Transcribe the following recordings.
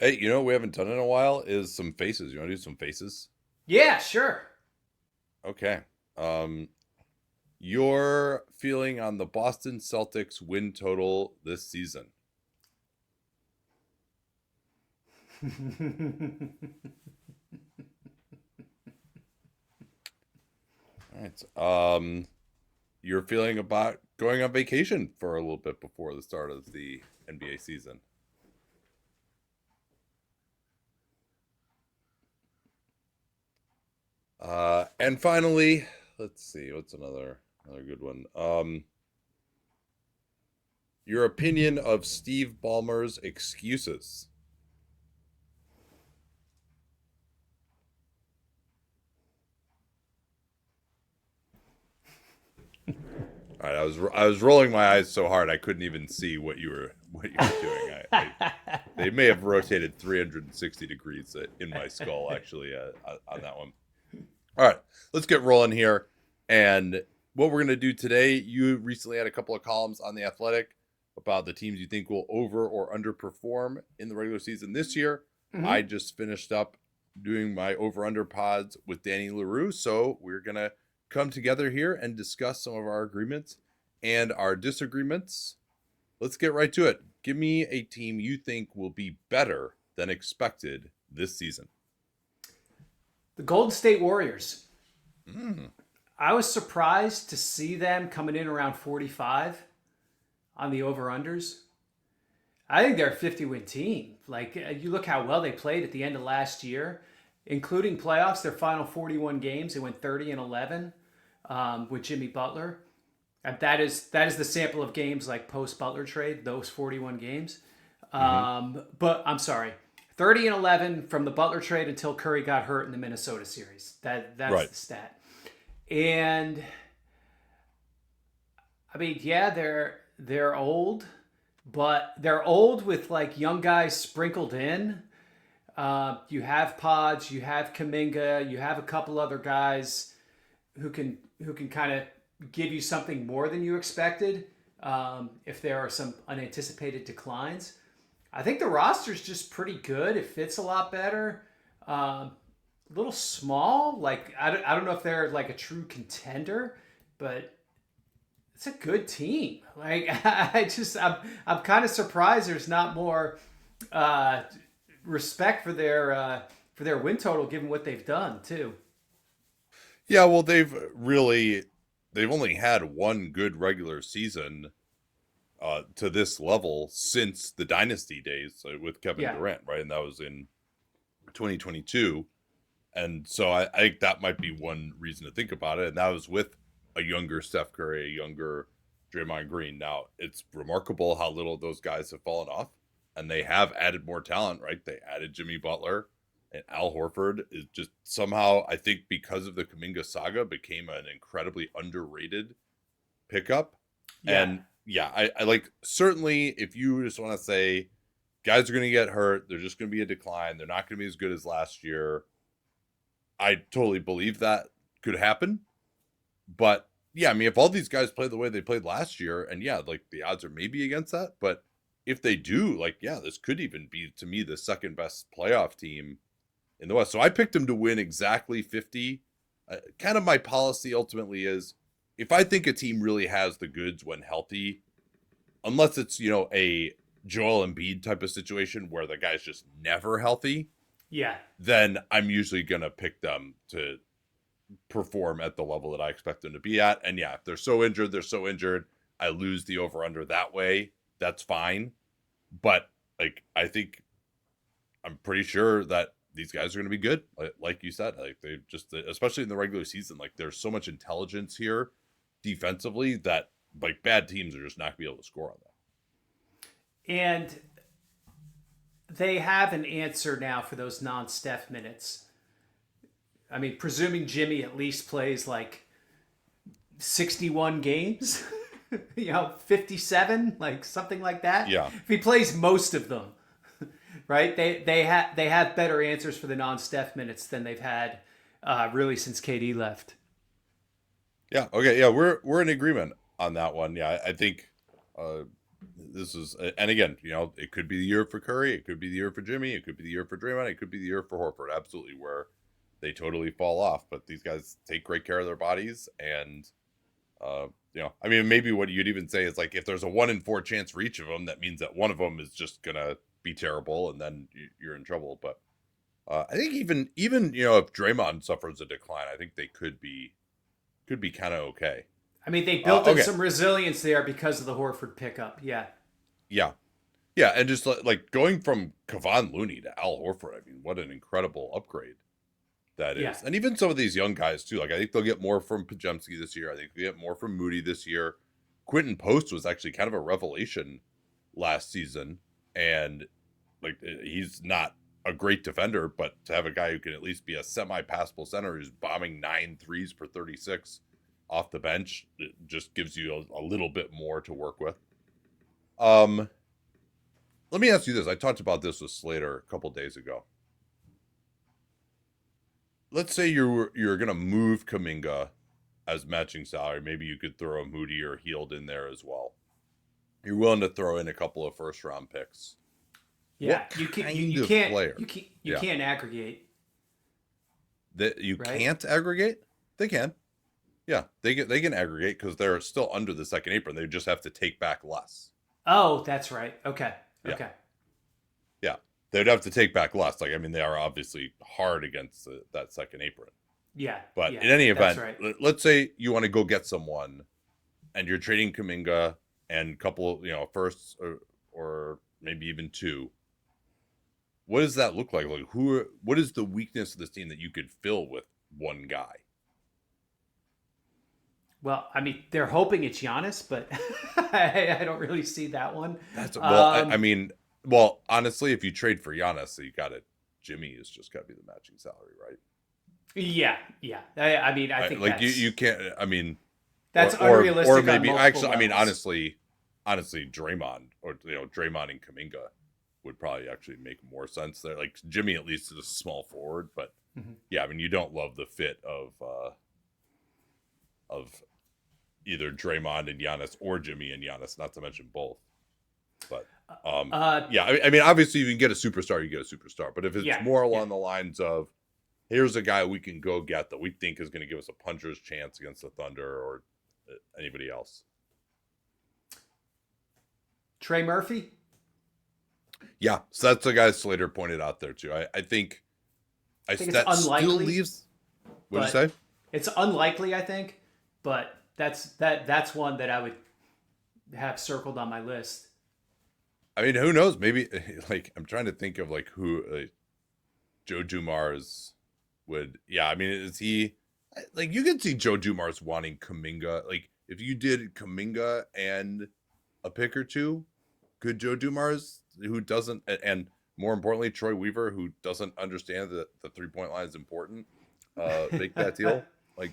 Hey, you know what we haven't done in a while is some faces. You want to do some faces? Yeah, sure. Okay. Um, your feeling on the Boston Celtics win total this season? All right. Your feeling about going on vacation for a little bit before the start of the NBA season? And finally, let's see, what's another good one? Your opinion of Steve Ballmer's excuses? All right, I was rolling my eyes so hard I couldn't even see what you were doing. They may have rotated 360 degrees in my skull actually on that one. All right, let's get rolling here. And what we're gonna do today, you recently had a couple of columns on the Athletic about the teams you think will over or underperform in the regular season this year. I Hmm. just finished up doing my over under pods with Danny Leroux, so we're gonna come together here and discuss some of our agreements and our disagreements. Let's get right to it. Give me a team you think will be better than expected this season. The Golden State Warriors. Mm, I was surprised to see them coming in around 45 on the over unders. I think they're a 50-win team. Like, you look how well they played at the end of last year, including playoffs, their final 41 games, they went 30 and 11 with Jimmy Butler. And that is the sample of games like post Butler trade, those 41 games. mm-hmm. But I'm sorry, 30 and 11 from the Butler trade until Curry got hurt in the Minnesota series. That's Right. the stat. And I mean, yeah, they're old, but they're old with like young guys sprinkled in. You have Pods, you have Kaminga, you have a couple other guys who can kind of give you something more than you expected if there are some unanticipated declines. I think the roster's just pretty good. It fits a lot better. A little small. Like I don't know if they're like a true contender, but it's a good team. Like I'm kind of surprised there's not more uh, respect for their win total given what they've done too. Yeah, well, they've only had one good regular season to this level since the dynasty days with Kevin Yeah. Durant, right? And that was in 2022. And so I think that might be one reason to think about it. And that was with a younger Steph Curry, a younger Draymond Green. Now, it's remarkable how little those guys have fallen off. And they have added more talent, right? They added Jimmy Butler, and Al Horford is just somehow, I think, because of the Kaminga saga, became an incredibly underrated pickup. Yeah. And yeah, I like, certainly if you just want to say guys are going to get hurt, they're just going to be a decline, they're not going to be as good as last year. I totally believe that could happen. But yeah, I mean, if all these guys play the way they played last year, and yeah, like the odds are maybe against that. But if they do, like, yeah, this could even be to me the second best playoff team in the West. So I picked them to win exactly 50. Kind of my policy ultimately is if I think a team really has the goods when healthy, unless it's, a Joel Embiid type of situation where the guy's just never healthy, Yeah. then I'm usually going to pick them to perform at the level that I expect them to be at. And yeah, if they're so injured, they're so injured. I lose the over under that way. That's fine. But like, I think I'm pretty sure that these guys are going to be good. Like you said, like they just, especially in the regular season, like there's so much intelligence here defensively that like bad teams are just not going to be able to score on them. And they have an answer now for those non-Steph minutes. I mean, presuming Jimmy at least plays like 61 games, 57, like something like that. Yeah. If he plays most of them, right? They have better answers for the non-Steph minutes than they've had really since KD left. Yeah. Okay. Yeah. We're in agreement on that one. Yeah. I think uh, this is, and again, it could be the year for Curry, it could be the year for Jimmy, it could be the year for Draymond, it could be the year for Horford. Absolutely, where they totally fall off. But these guys take great care of their bodies, and I mean, maybe what you'd even say is like if there's a 1 in 4 chance for each of them, that means that one of them is just gonna be terrible, and then you're in trouble. But I think even if Draymond suffers a decline, I think they could be kind of okay. I mean, they built in Okay. some resilience there because of the Horford pickup. Yeah. Yeah. Yeah, and just like going from Kevon Looney to Al Horford, I mean, what an incredible upgrade that is. Yeah. And even some of these young guys too. Like I think they'll get more from Pajemski this year. I think they'll get more from Moody this year. Quentin Post was actually kind of a revelation last season, and like he's not a great defender, but to have a guy who can at least be a semi-passable center who's bombing 9 threes per 36 off the bench, it just gives you a little bit more to work with. Let me ask you this. I talked about this with Slater a couple days ago. Let's say you're going to move Kuminga as matching salary. Maybe you could throw a Moody or Hield in there as well. You're willing to throw in a couple of first round picks. Yeah, What you kind of can't player? you can't aggregate. That you Right? can't aggregate? They can. Yeah, they can aggregate because they're still under the second apron. They just have to take back less. Oh, that's right. Okay. Yeah. Okay. Yeah, they'd have to take back less. Like I mean, they are obviously hard against that second apron. Yeah. But yeah, in any event, that's right. let's say you want to go get someone, and you're trading Kuminga and a couple, firsts or maybe even 2. What does that look like? Like what is the weakness of this team that you could fill with one guy? Well, I mean, they're hoping it's Giannis, but I don't really see that one. That's I mean, well, honestly, if you trade for Giannis, you got it. Jimmy has just got to be the matching salary, right? Yeah, yeah. I mean, I think like that's, you can't. I mean, that's or unrealistic. maybe on actually, I mean, levels. honestly, Draymond or Draymond and Kuminga would probably actually make more sense there. Like Jimmy, at least is a small forward, but yeah, I mean, you don't love the fit of either Draymond and Giannis or Jimmy and Giannis, not to mention both. But yeah, I mean, obviously, you can get a superstar, you get a superstar. But if it's more along the lines of, here's a guy we can go get that we think is going to give us a puncher's chance against the Thunder or anybody else. Trey Murphy? Yeah, so that's the guy Slater pointed out there too. I think it's that unlikely. Still leaves. What'd you say? It's unlikely, I think, but that's one that I would have circled on my list. I mean, who knows? Maybe like I'm trying to think of like who Joe Dumars would. Yeah, I mean, is he like you can see Joe Dumars wanting Kuminga? Like if you did Kuminga and a pick or two, could Joe Dumars, who doesn't, and more importantly, Troy Weaver, who doesn't understand that the 3-point line is important, make that deal? Like,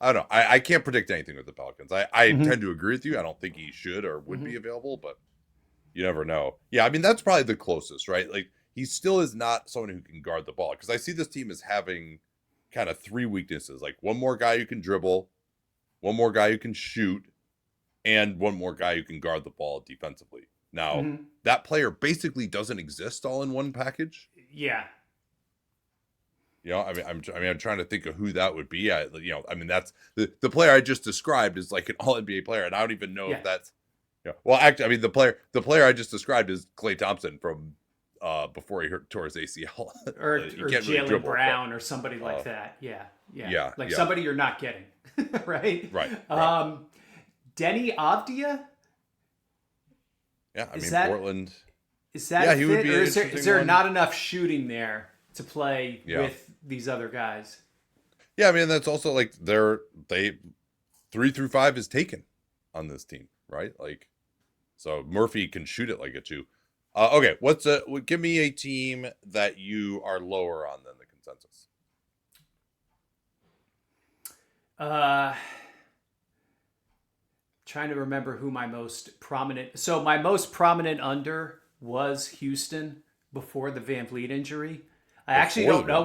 I don't know. I can't predict anything with the Pelicans. I tend to agree with you. I don't think he should or would be available, but you never know. Yeah, I mean, that's probably the closest, right? Like, he still is not someone who can guard the ball. Because I see this team as having kind of 3 weaknesses. Like, one more guy who can dribble, one more guy who can shoot, and one more guy who can guard the ball defensively. Now, that player basically doesn't exist all in one package. Yeah. I mean, I'm trying to think of who that would be. I mean, that's the player I just described is like an all NBA player, and I don't even know if that's. Well, actually, I mean, the player I just described is Klay Thompson from before he tore his ACL, or Jaylen Brown or somebody like that. Yeah. Like somebody you're not getting, right? Right. Denny Avdia. Yeah, I mean, Portland. Is that he would be or is there not enough shooting there to play with these other guys? Yeah, I mean, that's also like 3 through 5 is taken on this team, right? Like, so Murphy can shoot it like a 2. Okay, give me a team that you are lower on than the consensus. Trying to remember who my most prominent. So my most prominent under was Houston before the Van Vliet injury. I actually don't know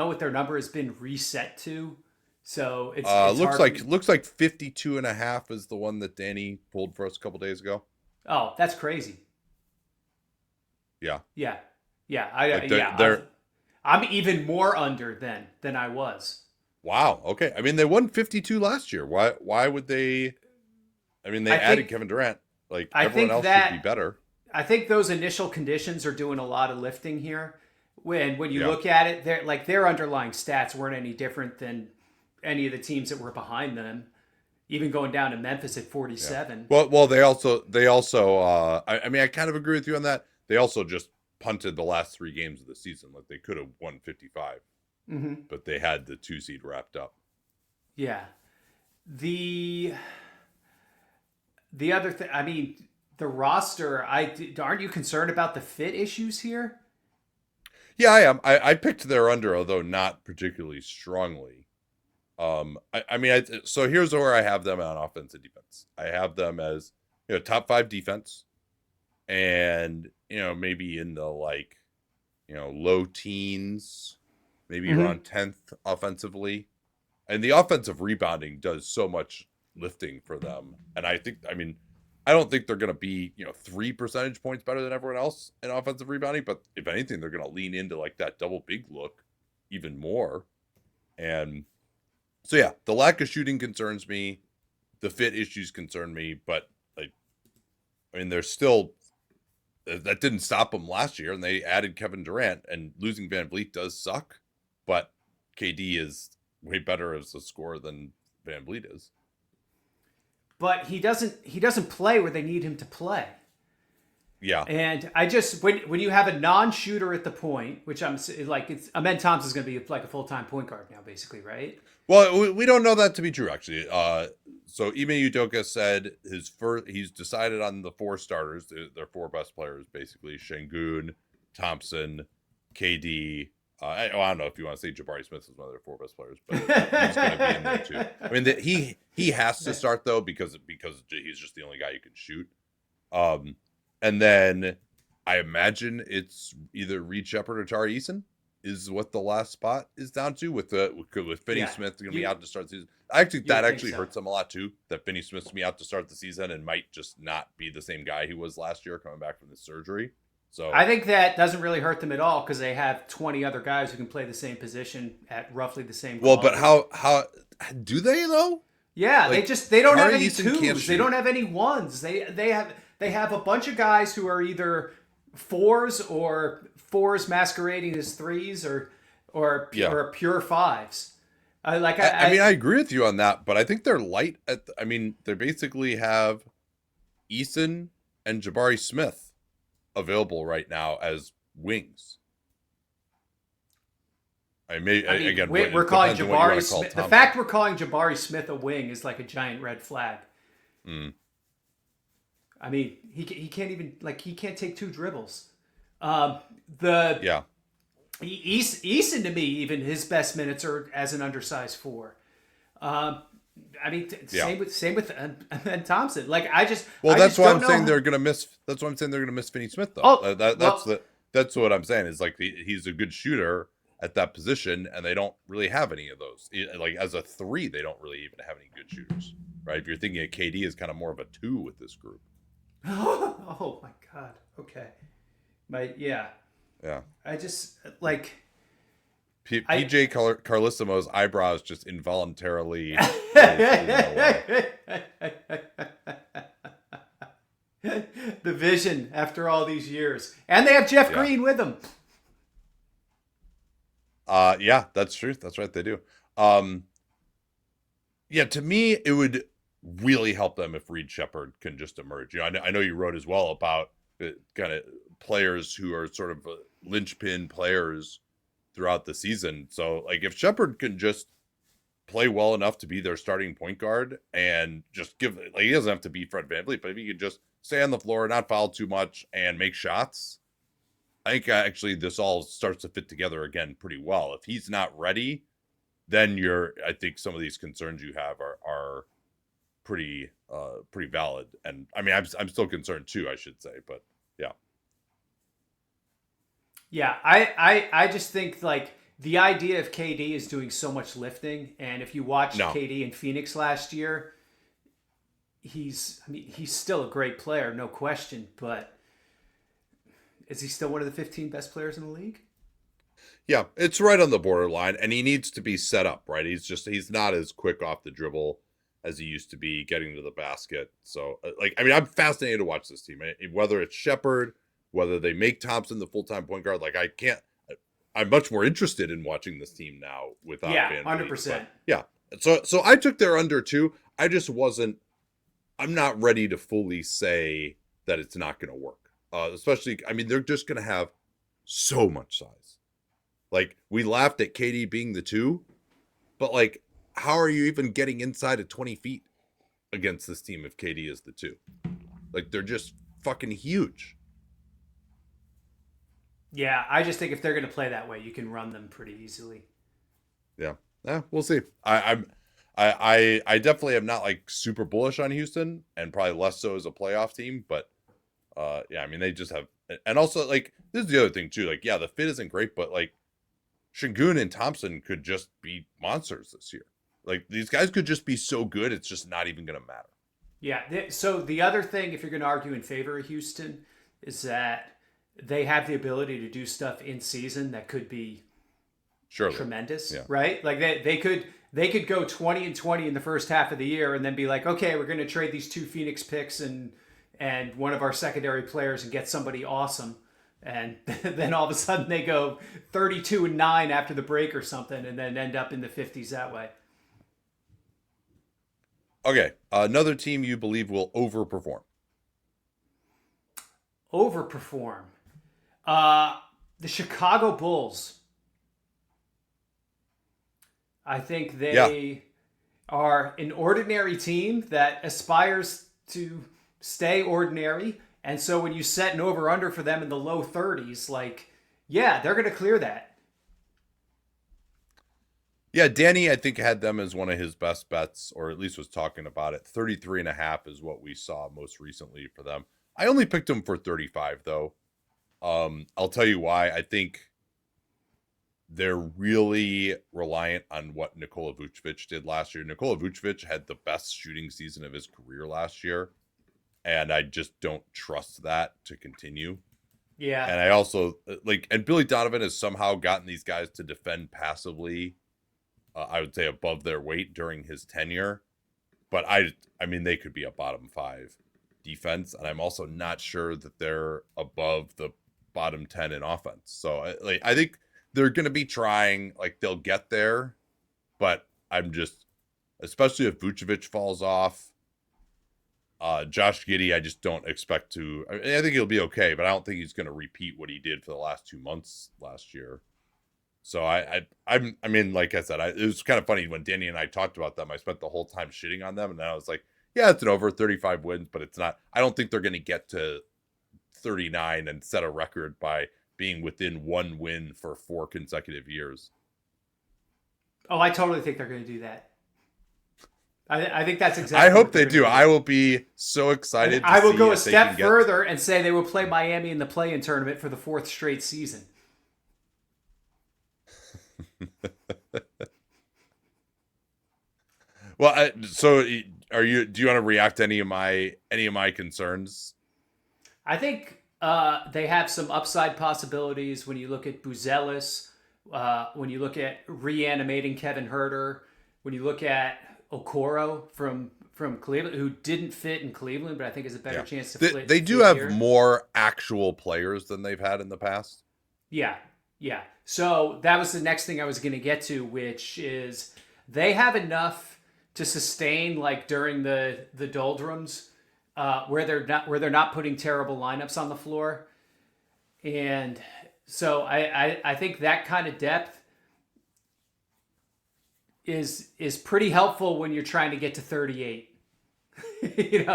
what their number has been reset to So it's Looks hard. like 52.5 is the one that Danny pulled for us a couple days ago. Oh, that's crazy. Yeah. Yeah, yeah, Like yeah. I'm even more under than I was. wow. Okay. I mean, they won 52 last year. Why would they? I mean, they I added think Kevin Durant. Like I everyone think else should be that better. I think those initial conditions are doing a lot of lifting here. When you Yeah. look at it, their underlying stats weren't any different than any of the teams that were behind them. Even going down to Memphis at Yeah. 47. Well, they also I mean I kind of agree with you on that. They also just punted the last 3 games of the season. Like they could have won 55, Mm-hmm. but they had the 2 seed wrapped up. Yeah. The the other thing, I mean, the roster. Aren't you concerned about the fit issues here? Yeah, I am. I picked their under, although not particularly strongly. I mean, so here's where I have them on offense and defense. I have them as top 5 defense, and maybe in the like low teens, maybe Mm-hmm. around 10th offensively. And the offensive rebounding does so much lifting for them. And I mean, I don't think they're going to be 3 percentage points better than everyone else in offensive rebounding, but if anything, they're going to lean into like that double big look even more. And so yeah, the lack of shooting concerns me, the fit issues concern me, but like I mean, they're still that didn't stop them last year, and they added Kevin Durant, and losing Van Vliet does suck, but KD is way better as a scorer than Van Vliet is. But he doesn't play where they need him to play. Yeah. And I just when you have a non-shooter at the point, which I'm like, it's Amen Thompson's going to be like a full-time point guard now, basically, right? Well, we don't know that to be true, actually. So Ime Udoka said he's decided on the 4 starters, their 4 best players, basically Şengün, Thompson, KD. I don't know if you want to say Jabari Smith is one of their 4 best players, but he's going to be in there too. I mean, he has to start though because he's just the only guy you can shoot. And then I imagine it's either Reed Shepard or Tari Eason is what the last spot is down to with Finney Yeah. Smith going to be out to start the season. I actually You would that think actually so. hurts them a lot too. That Finney Smith's going to be out to start the season and might just not be the same guy he was last year coming back from the surgery. So I think that doesn't really hurt them at all because they have 20 other guys who can play the same position at roughly the same well, quality. but how do they though? Yeah, Like, they don't have Tari any Eason can't twos. They shoot. don't have any ones. They have a bunch of guys who are either fours masquerading as threes or Yeah. pure fives. I mean, I agree with you on that, but I think they're light at. I mean, they basically have Eason and Jabari Smith available right now as wings. Again, we're it calling depends on what you wanna Jabari call Smith. The Thompson. fact we're calling Jabari Smith a wing is like a giant red flag. Mm. I mean, he can't even he can't take 2 dribbles. The Yeah, Eason to me, even his best minutes are as an undersized 4. I mean, same with and Thompson. Like I just well, I that's just why don't I'm know saying how- they're gonna miss. That's why I'm saying they're gonna miss Finney Smith though. Oh, well, That's what I'm saying is like he's a good shooter at that position, and they don't really have any of those. Like as a 3, they don't really even have any good shooters, right? If you're thinking of KD is kind of more of a 2 with this group. oh my god. Okay. Yeah. Yeah. I just like PJ Carlissimo's eyebrows just involuntarily. The vision after all these years, and they have Jeff Green with them. Yeah, that's true. That's right. They do. Yeah, to me, it would really help them if Reed Shepard can just emerge. I know you wrote as well about kind of players who are sort of linchpin players throughout the season. So, like, if Shepard can just play well enough to be their starting point guard and just he doesn't have to be Fred VanVleet, but if he can just stay on the floor, not foul too much, and make shots, I think actually this all starts to fit together again pretty well. If he's not ready, then I think some of these concerns you have are pretty valid. And I mean, I'm still concerned too, I should say, but yeah. Yeah, I just think like the idea of KD is doing so much lifting, and if you watched No. KD in Phoenix last year, he's still a great player, no question, but is he still one of the 15 best players in the league? Yeah, it's right on the borderline, and he needs to be set up, right? He's not as quick off the dribble as he used to be getting to the basket. So, I'm fascinated to watch this team. Whether it's Shepherd, whether they make Thompson the full-time point guard, I'm much more interested in watching this team now without Van Vliet. 100%. Yeah. So I took their under too. I'm not ready to fully say that it's not going to work. Especially, they're just going to have so much size. Like, we laughed at KD being the 2, but how are you even getting inside of 20 feet against this team if KD is the 2? They're just fucking huge. Yeah, I just think if they're going to play that way, you can run them pretty easily. Yeah, we'll see. I definitely am not super bullish on Houston, and probably less so as a playoff team. But they just have, and also this is the other thing too. The fit isn't great, but Şengün and Thompson could just be monsters this year. These guys could just be so good, it's just not even going to matter. Yeah. So the other thing, if you're going to argue in favor of Houston, is that they have the ability to do stuff in season that could be tremendous, right? They could go 20-20 in the first half of the year and then be like, okay, we're going to trade these 2 Phoenix picks and one of our secondary players and get somebody awesome. And then all of a sudden they go 32-9 after the break or something and then end up in the 50s that way. Okay, another team you believe will overperform. Overperform. The Chicago Bulls. I think they are an ordinary team that aspires to stay ordinary. And so when you set an over-under for them in the low 30s, they're going to clear that. Yeah, Danny, I think, had them as one of his best bets, or at least was talking about it. 33.5 is what we saw most recently for them. I only picked them for 35, though. I'll tell you why. I think they're really reliant on what Nikola Vucevic did last year. Nikola Vucevic had the best shooting season of his career last year, and I just don't trust that to continue. Yeah. And I also, and Billy Donovan has somehow gotten these guys to defend passively, I would say above their weight during his tenure. But they could be a bottom 5 defense, and I'm also not sure that they're above the bottom 10 in offense. So I think they're going to be trying, they'll get there, but I'm just, especially if Vucevic falls off, Josh Giddey, I just don't expect to. I think he'll be okay, but I don't think he's going to repeat what he did for the last 2 months last year. So like I said, it was kind of funny when Danny and I talked about them. I spent the whole time shitting on them, and then I was like, yeah, it's an over 35 wins, but it's not. I don't think they're going to get to 39 and set a record by being within 1 win for 4 consecutive years. Oh, I totally think they're going to do that. I think that's exactly. I hope they do. I will be so excited. I will go a step further and say they will play Miami in the play-in tournament for the 4th straight season. Well, so do you want to react to any of my concerns? I think they have some upside possibilities when you look at Buzelis, when you look at reanimating Kevin Huerter, when you look at Okoro from Cleveland, who didn't fit in Cleveland, but I think has a better chance to fit. They do have more actual players than they've had in the past. Yeah. So that was the next thing I was going to get to, which is they have enough to sustain during the doldrums, where they're not putting terrible lineups on the floor, and so I think that kind of depth is pretty helpful when you're trying to get to 38. It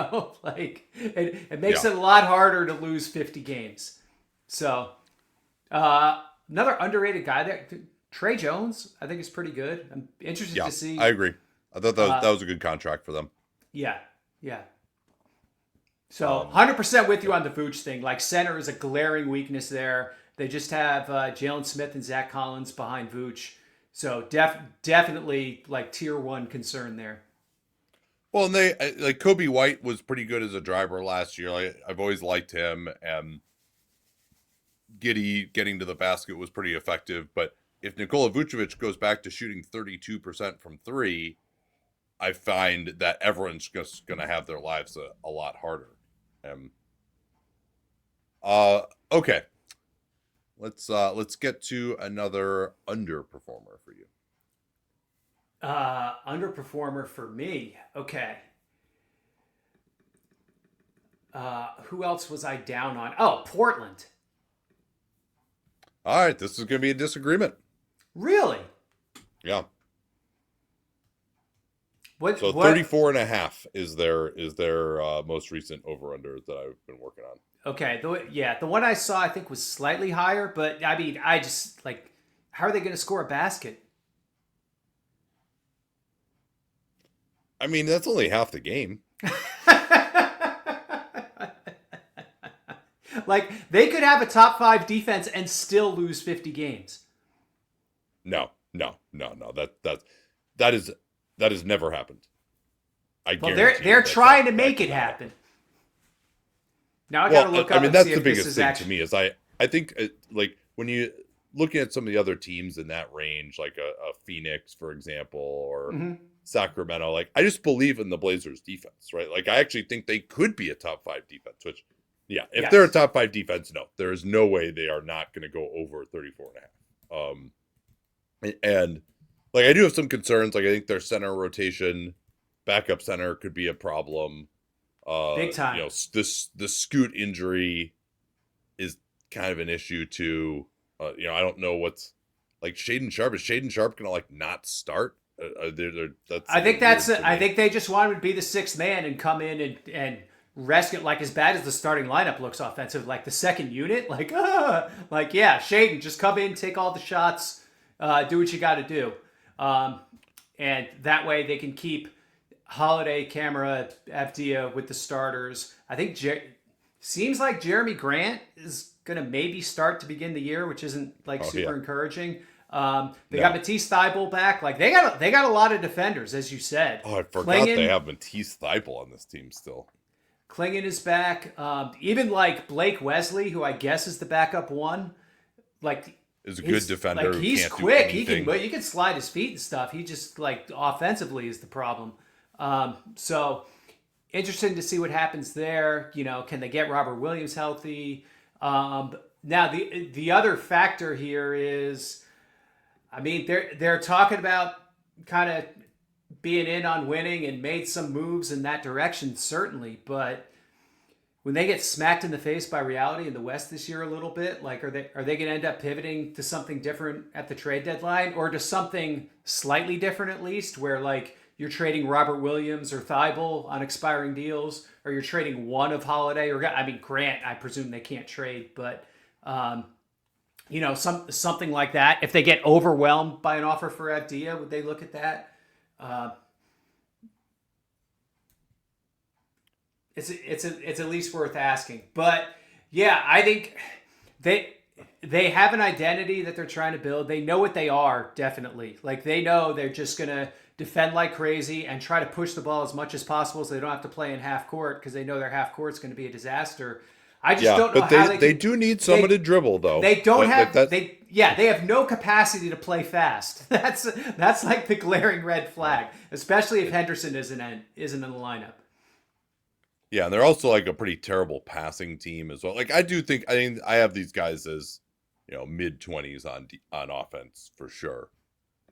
makes it a lot harder to lose 50 games. So another underrated guy there, Trey Jones, I think is pretty good. I'm interested to see. I agree. I thought that was a good contract for them. Yeah. So 100% with you on the Vooch thing. Center is a glaring weakness there. They just have Jalen Smith and Zach Collins behind Vooch. So definitely like tier 1 concern there. Well, and they like Kobe White was pretty good as a driver last year. Like, I've always liked him, and Giddy getting to the basket was pretty effective. But if Nikola Vucevic goes back to shooting 32% from three, I find that everyone's just going to have their lives a lot harder. Okay, let's get to another underperformer for you. Underperformer for me. Okay. Who else was I down on? Oh, Portland. All right, this is going to be a disagreement. Really? Yeah. What? So 34.5 is their most recent over-under that I've been working on. Okay. The one I saw I think was slightly higher, but I mean, I just like, how are they going to score a basket? I mean, that's only half the game. Like, they could have a top 5 defense and still lose 50 games. No. That has never happened. Well, they're trying to make it happen. Now I got to look up. I mean, and that's see the if this biggest is thing actually... to me is I think like when you looking at some of the other teams in that range, like a Phoenix, for example, or Sacramento, like I just believe in the Blazers defense, right? Like I actually think they could be a top 5 defense, which if they're a top 5 defense, no, there is no way they are not going to go over 34.5. And like I do have some concerns. Like I think their center rotation, backup center could be a problem. Big time. You know, the Scoot injury is kind of an issue too. You know, I don't know what's like Shaedon Sharpe. Is Shaedon Sharpe gonna like not start? I think I think they just want him to be the 6th man and come in and rescue. Like as bad as the starting lineup looks offensive, like the second unit, like Shaedon, just come in, take all the shots, do what you got to do, and that way they can keep Holiday, Camera, Avdia with the starters. I think seems like Jeremy Grant is going to maybe start to begin the year, which isn't like super encouraging. They got Matisse Thybulle back. Like they got a lot of defenders, as you said. Oh, I forgot they have Matisse Thybulle on this team still. Klingon is back. Even like Blake Wesley, who I guess is the backup one, like is a good defender. Like he's quick. He can slide his feet and stuff. He just like offensively is the problem. So interesting to see what happens there. You know, can they get Robert Williams healthy? Now the other factor here is, I mean, they're talking about kind of being in on winning and made some moves in that direction, certainly. But when they get smacked in the face by reality in the West this year a little bit, like are they going to end up pivoting to something different at the trade deadline, or to something slightly different at least, where like you're trading Robert Williams or Thybulle on expiring deals, or you're trading one of Holiday or Grant. I presume they can't trade, but you know, something like that. If they get overwhelmed by an offer for Avdia, would they look at that? It's at least worth asking. But yeah, I think they have an identity that they're trying to build. They know what they are, definitely. Like they know they're just gonna defend like crazy and try to push the ball as much as possible so they don't have to play in half court, because they know their half court's going to be a disaster. I just don't know how they do need someone to dribble though. They don't have they have no capacity to play fast. That's like the glaring red flag, especially if Henderson isn't in the lineup. Yeah, and they're also like a pretty terrible passing team as well. Like I have these guys as, you know, mid-20s on offense for sure.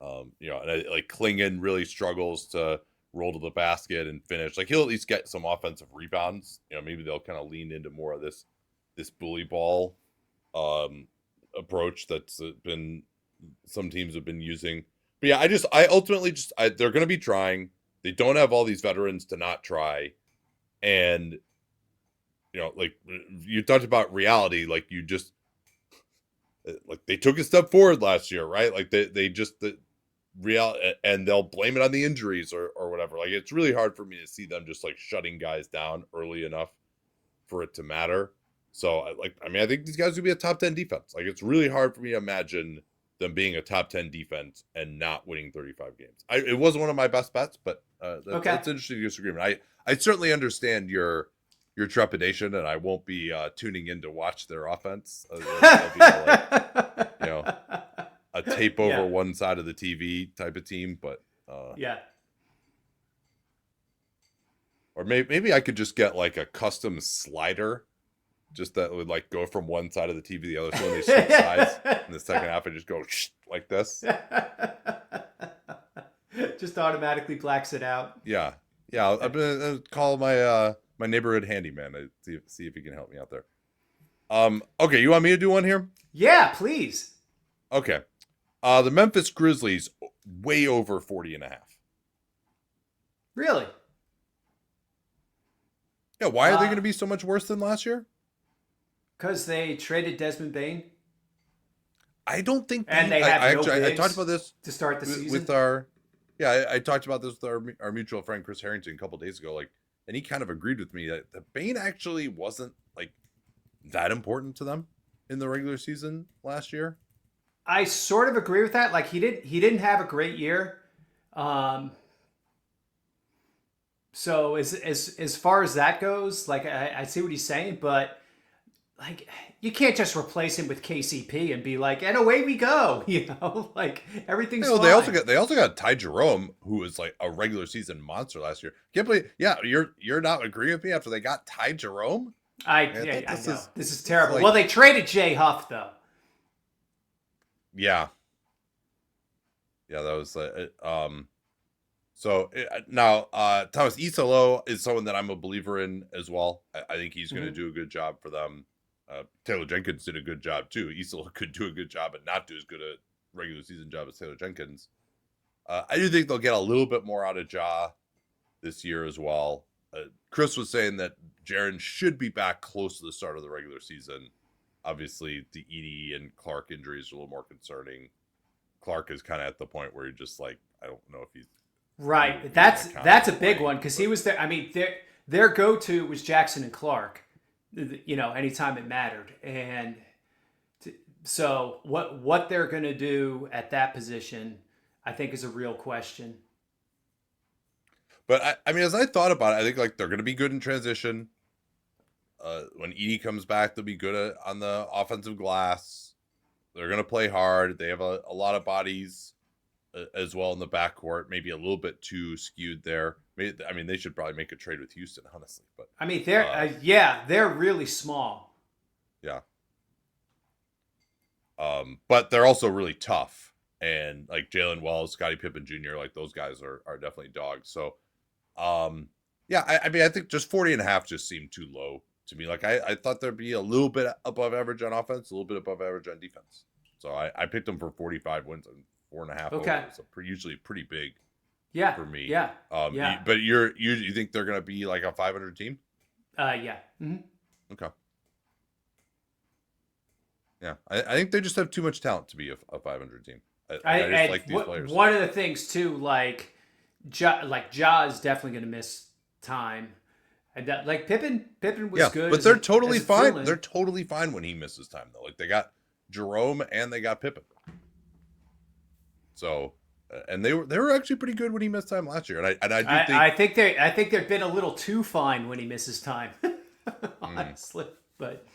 You know, and like Klingon really struggles to roll to the basket and finish. Like he'll at least get some offensive rebounds. You know, maybe they'll kind of lean into more of this bully ball approach that's been some teams have been using. But yeah, I ultimately they're going to be trying. They don't have all these veterans to not try. And, you know, like you talked about reality, like you just, like they took a step forward last year, right? Like they just, and they'll blame it on the injuries or whatever. Like it's really hard for me to see them just like shutting guys down early enough for it to matter. So, I think these guys would be a top 10 defense. Like, it's really hard for me to imagine them being a top 10 defense and not winning 35 games. It wasn't one of my best bets, but Okay. that's an interesting disagreement. I certainly understand your trepidation, and I won't be tuning in to watch their offense. They'll be a tape over one side of the TV type of team, but yeah. Or maybe I could just get like a custom slider, just that would like go from one side of the TV to the other. So when they switch sides in the second half, I just go like this. Just automatically blacks it out. Yeah. I'm gonna call my my neighborhood handyman and see if he can help me out there. Okay, you want me to do one here? Yeah, please. Okay. The Memphis Grizzlies way over 40.5. Really? Yeah, why are they going to be so much worse than last year? Because they traded Desmond Bain. I don't think. And they have no bigs I talked about this to start the season with our. Yeah, I talked about this with our mutual friend Chris Harrington a couple days ago. Like, and he kind of agreed with me that Bain actually wasn't like that important to them in the regular season last year. I sort of agree with that. Like he didn't have a great year. So as far as that goes, like I see what he's saying, but like you can't just replace him with KCP and be like, and away we go, like everything's fine. They also got Ty Jerome, who was like a regular season monster last year. Can't believe, you're not agreeing with me after they got Ty Jerome. I know. This is terrible. Well, they traded Jay Huff though. Yeah, that was So now Thomas Isolo is someone that I'm a believer in as well. I think he's going to do a good job for them. Taylor Jenkins did a good job too. Isolo could do a good job and not do as good a regular season job as Taylor Jenkins. I do think they'll get a little bit more out of Ja this year as well. Chris was saying that Jaren should be back close to the start of the regular season. Obviously, the Edie and Clark injuries are a little more concerning. Clark is kind of at the point where you're just like, I don't know if he's right. That's a big one because he was there. I mean, their go-to was Jackson and Clark. Anytime it mattered, and so what they're going to do at that position, I think, is a real question. But I mean, as I thought about it, I think like they're going to be good in transition. When Edie comes back, they'll be good on the offensive glass. They're going to play hard. They have a lot of bodies as well in the backcourt. Maybe a little bit too skewed there. I mean, they should probably make a trade with Houston, honestly. But I mean, they're really small. Yeah. But they're also really tough. And like Jalen Wells, Scottie Pippen Jr., like those guys are definitely dogs. So, I mean, I think just 40.5 just seemed too low to me. Like I thought there'd be a little bit above average on offense, a little bit above average on defense. So I picked them for 45 wins and 4.5. Okay. So usually pretty big. Yeah. For me. Yeah. But you think they're going to be like a 500 team? Yeah. Mm-hmm. Okay. Yeah. I think they just have too much talent to be a 500 team. I just like these players. One of the things too, like Ja is definitely going to miss time. And like Pippen was good. But they're totally fine. They're totally fine when he misses time though. Like they got Jerome and they got Pippen. So, and they were actually pretty good when he missed time last year. And I think they've been a little too fine when he misses time. Honestly, but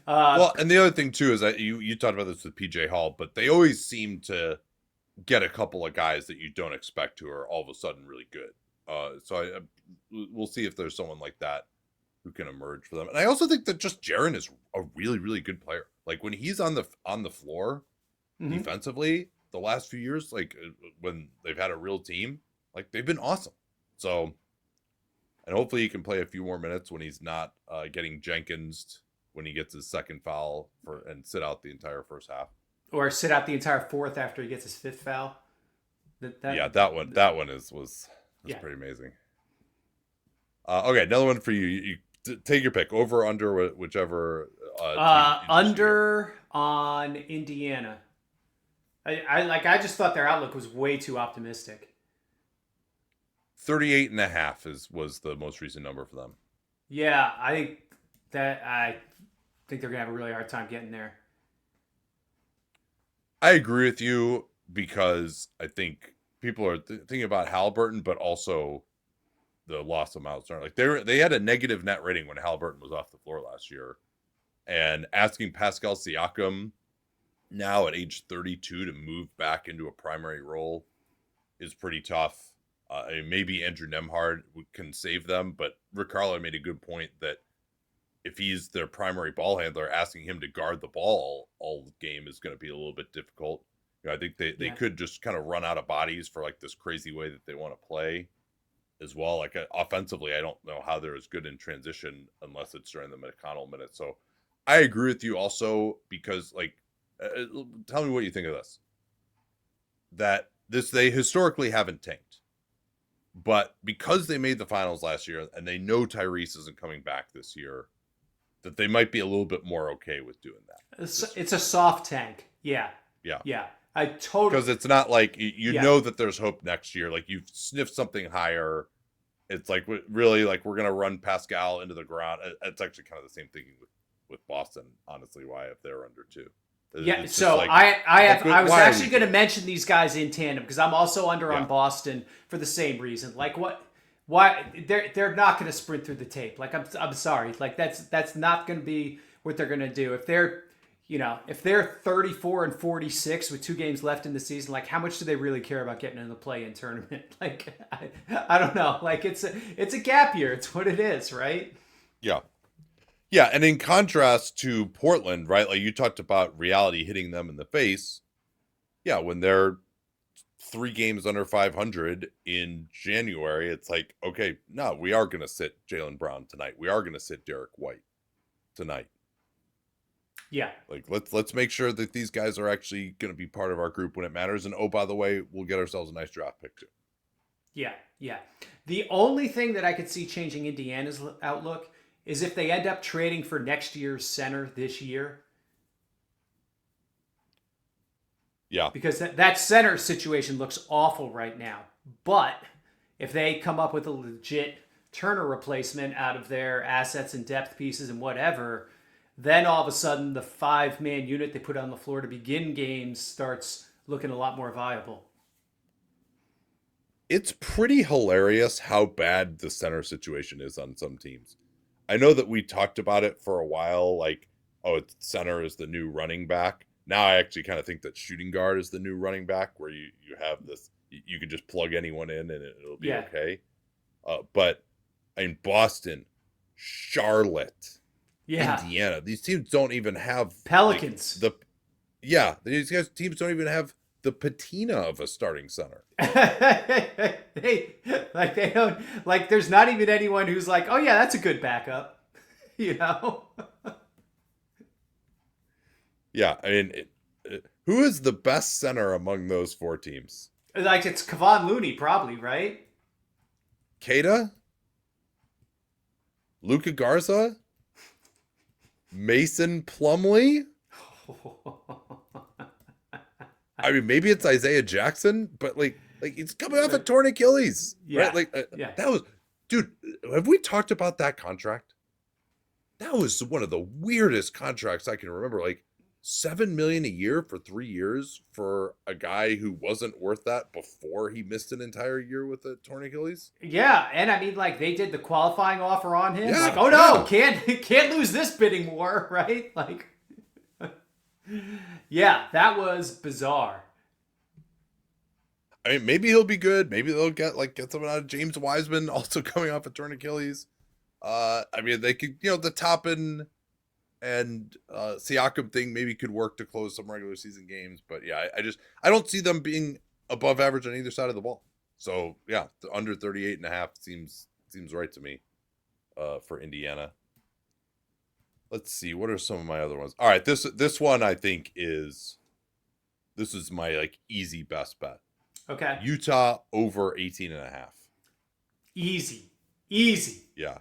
well, and the other thing too is that you talked about this with PJ Hall, but they always seem to get a couple of guys that you don't expect who are all of a sudden really good. So we'll see if there's someone like that who can emerge for them. And I also think that just Jaren is a really, really good player. Like when he's on the floor defensively, the last few years, like when they've had a real team, like they've been awesome. So, and hopefully he can play a few more minutes when he's not getting Jenkins when he gets his second foul and sit out the entire first half. Or sit out the entire fourth after he gets his fifth foul. That one was pretty amazing. Okay, another one for you. You take your pick. Over or under, whichever. Under on Indiana. I just thought their outlook was way too optimistic. 38.5 was the most recent number for them. Yeah, I think that think they're going to have a really hard time getting there. I agree with you because I think people are thinking about Halliburton, but also the loss of Miles Turner. Like they had a negative net rating when Halliburton was off the floor last year, and asking Pascal Siakam now at age 32 to move back into a primary role is pretty tough. I mean, maybe Andrew Nemhard can save them, but Rick Carlisle made a good point that if he's their primary ball handler, asking him to guard the ball all game is going to be a little bit difficult. You know, I think they could just kind of run out of bodies for like this crazy way that they want to play as well. Like offensively, I don't know how they're as good in transition unless it's during the McConnell minutes. So I agree with you also because like, tell me what you think of this. That they historically haven't tanked, but because they made the finals last year and they know Tyrese isn't coming back this year, that they might be a little bit more okay with doing that. It's a soft tank. Yeah. I totally, because it's not like you know that there's hope next year. Like you've sniffed something higher. It's like really like we're gonna run Pascal into the ground. It's actually kind of the same thinking with Boston. Honestly, why if they're under 2. Yeah, so like, I was actually going to mention these guys in tandem because I'm also under on Boston for the same reason. Like why they're not going to sprint through the tape. Like I'm sorry. Like that's not going to be what they're going to do. If they're 34 and 46 with 2 games left in the season, like how much do they really care about getting in the play-in tournament? Like I don't know. Like it's a gap year. It's what it is, right? Yeah. Yeah, and in contrast to Portland, right? Like you talked about reality hitting them in the face. Yeah, when they're 3 games under 500 in January, it's like, okay, no, we are going to sit Jaylen Brown tonight. We are going to sit Derek White tonight. Yeah. Like let's make sure that these guys are actually going to be part of our group when it matters. And oh, by the way, we'll get ourselves a nice draft pick too. Yeah. The only thing that I could see changing Indiana's outlook is if they end up trading for next year's center this year. Yeah. Because that center situation looks awful right now. But if they come up with a legit Turner replacement out of their assets and depth pieces and whatever, then all of a sudden the 5-man unit they put on the floor to begin games starts looking a lot more viable. It's pretty hilarious how bad the center situation is on some teams. I know that we talked about it for a while, like, oh, center is the new running back. Now I actually kind of think that shooting guard is the new running back, where you have this, you can just plug anyone in and it'll be okay. But in Boston, Charlotte, Indiana, these teams don't even have Pelicans. These teams don't even have the patina of a starting center. They don't, like there's not even anyone who's like, oh yeah, that's a good backup. Yeah, I mean, who is the best center among those 4 teams? Like it's Kevon Looney, probably, right? Keita, Luka Garza, Mason Plumlee. I mean, maybe it's Isaiah Jackson, but like he's coming off a torn Achilles. Yeah. Right? That was, dude, have we talked about that contract? That was one of the weirdest contracts I can remember. Like $7 million a year for 3 years for a guy who wasn't worth that before he missed an entire year with a torn Achilles. Yeah, and I mean, like they did the qualifying offer on him. Yeah, like, oh no, can't lose this bidding war, right? Like, yeah, that was bizarre. I mean, maybe he'll be good. Maybe they'll get something out of James Wiseman, also coming off a torn Achilles. I mean, they could, the Toppin and Siakam thing maybe could work to close some regular season games. But yeah, I don't see them being above average on either side of the ball. So yeah, under 38.5 seems right to me for Indiana. Let's see, what are some of my other ones? All right, this one I think this is my like easy best bet. Okay. Utah over 18.5. Easy. Yeah.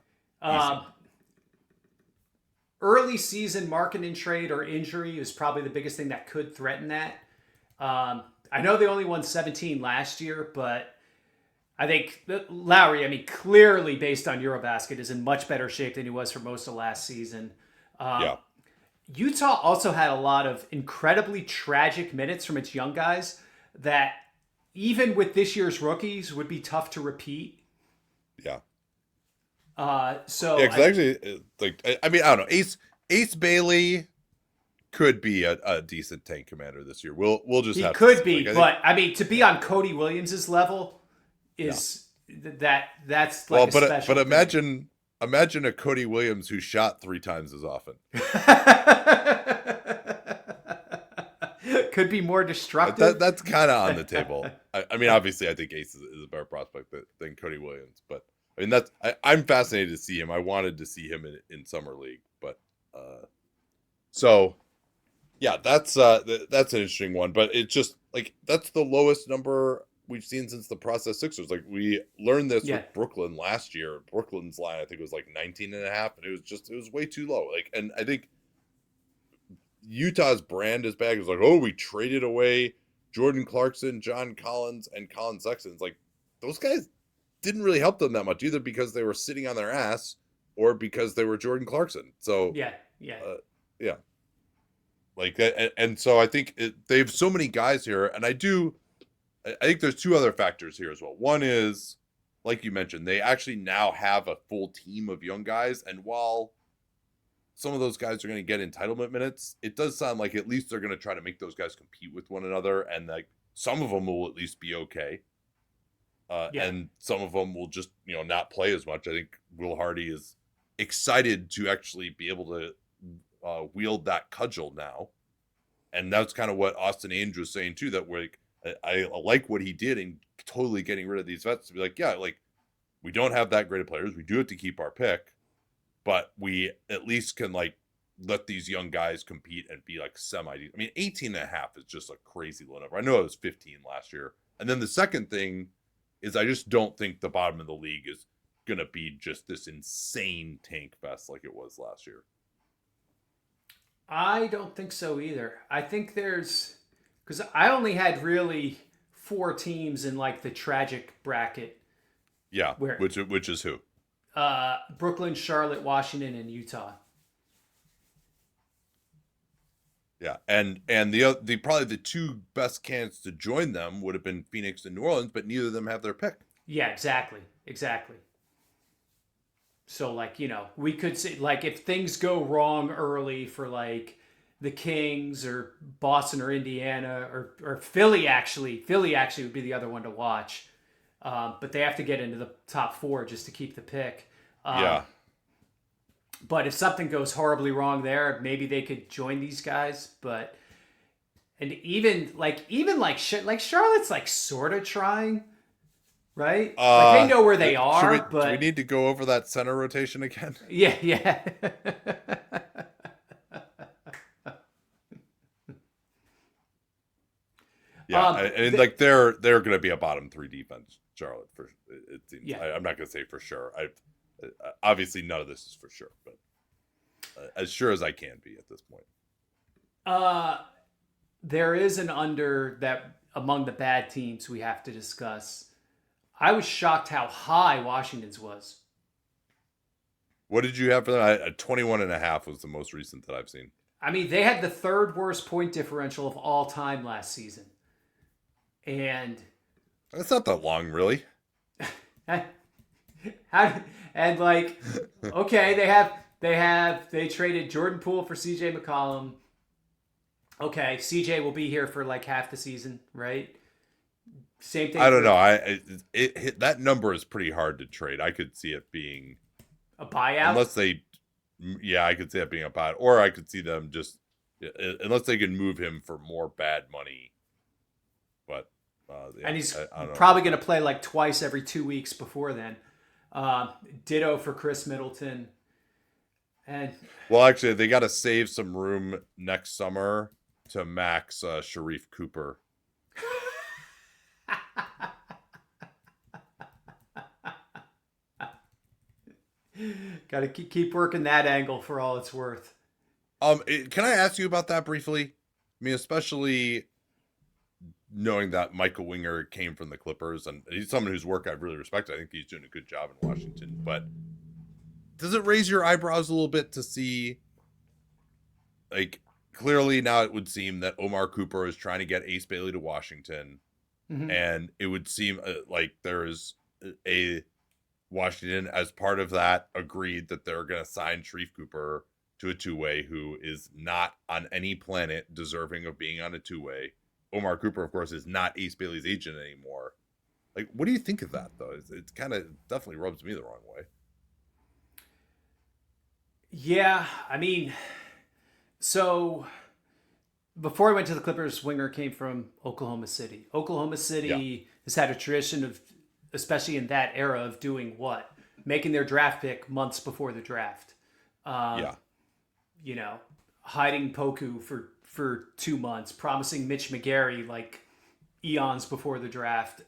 Early season marketing trade or injury is probably the biggest thing that could threaten that. I know they only won 17 last year, but I think Lowry, I mean, clearly based on Eurobasket, is in much better shape than he was for most of last season. Utah also had a lot of incredibly tragic minutes from its young guys that even with this year's rookies would be tough to repeat. Yeah. So Yeah, because actually, like, I mean, I don't know. Ace Bailey could be a decent tank commander this year. We'll just he have to could see. Like, be, I think, but I mean, to be on Cody Williams's level yeah. is that's like Well, a special but thing. imagine a Cody Williams who shot 3 times as often. Could be more destructive. That's kind of on the table. I mean, obviously, I think Ace is a better prospect than Cody Williams, but I mean, I'm fascinated to see him. I wanted to see him in summer league, but so yeah, that's an interesting one. But it's just like that's the lowest number we've seen since the process Sixers. Like we learned this Yeah. with Brooklyn last year. Brooklyn's line, I think, was like 19.5, and it was way too low. Like, and I think Utah's brand is bad. It's like, oh, we traded away Jordan Clarkson, John Collins, and Colin Sexton. It's like those guys didn't really help them that much either because they were sitting on their ass or because they were Jordan Clarkson. So Yeah, yeah. yeah, like and so I think they have so many guys here, and I think there's two other factors here as well. One is, like you mentioned, they actually now have a full team of young guys, and while some of those guys are going to get entitlement minutes, it does sound like at least they're going to try to make those guys compete with one another, and like some of them will at least be okay. Yeah. And some of them will just, not play as much. I think Will Hardy is excited to actually be able to wield that cudgel now. And that's kind of what Austin Ainge was saying too, that I like what he did in totally getting rid of these vets to be like, yeah, like we don't have that great of players. We do have to keep our pick, but we at least can like let these young guys compete and be like semi. I mean, 18.5 is just a crazy low number. I know it was 15 last year. And then the second thing is I just don't think the bottom of the league is going to be just this insane tank fest like it was last year. I don't think so either. I think because I only had really 4 teams in like the tragic bracket. Yeah, Where which is who? Brooklyn, Charlotte, Washington, and Utah. Yeah, and the probably the two best candidates to join them would have been Phoenix and New Orleans, but neither of them have their pick. Yeah, exactly. So like, we could say like if things go wrong early for like the Kings or Boston or Indiana or Philly actually would be the other one to watch. But they have to get into the top 4 just to keep the pick. Yeah. But if something goes horribly wrong there, maybe they could join these guys. But and even like Charlotte's like sort of trying, right? Like they know where they are, but do we need to go over that center rotation again? Yeah, yeah. Yeah, and like they're going to be a bottom 3 defense, Charlotte. For it seems. Yeah. I'm not going to say for sure. Obviously none of this is for sure, but as sure as I can be at this point. There is an under that among the bad teams we have to discuss. I was shocked how high Washington's was. What did you have for them? 21.5 was the most recent that I've seen. I mean, they had the 3rd worst point differential of all time last season. And that's not that long, really. and like, okay, they traded Jordan Poole for CJ McCollum. Okay, CJ will be here for like half the season, right? Same thing. I don't know. That number is pretty hard to trade. I could see it being a buyout. I could see it being a buyout, or I could see them just unless they can move him for more bad money. But and he's probably going to play like twice every 2 weeks before then. Ditto for Chris Middleton. And well, actually, they got to save some room next summer to max Sharif Cooper. Got to keep working that angle for all it's worth. Can I ask you about that briefly? I mean, especially knowing that Michael Winger came from the Clippers, and he's someone whose work I really respect. I think he's doing a good job in Washington. But does it raise your eyebrows a little bit to see like clearly now it would seem that Omar Cooper is trying to get Ace Bailey to Washington, Mm-hmm. and it would seem like there is a Washington as part of that agreed that they're going to sign Sharif Cooper to a two-way who is not on any planet deserving of being on a two-way. Omar Cooper, of course, is not Ace Bailey's agent anymore. Like, what do you think of that, though? It's kind of definitely rubs me the wrong way. Yeah, I mean, so before I went to the Clippers, Winger came from Oklahoma City. Oklahoma Yeah, City has had a tradition of, especially in that era, of doing what? Making their draft pick months before the draft. Um, yeah, you know, hiding Poku for 2 months, promising Mitch McGarry like eons before the draft.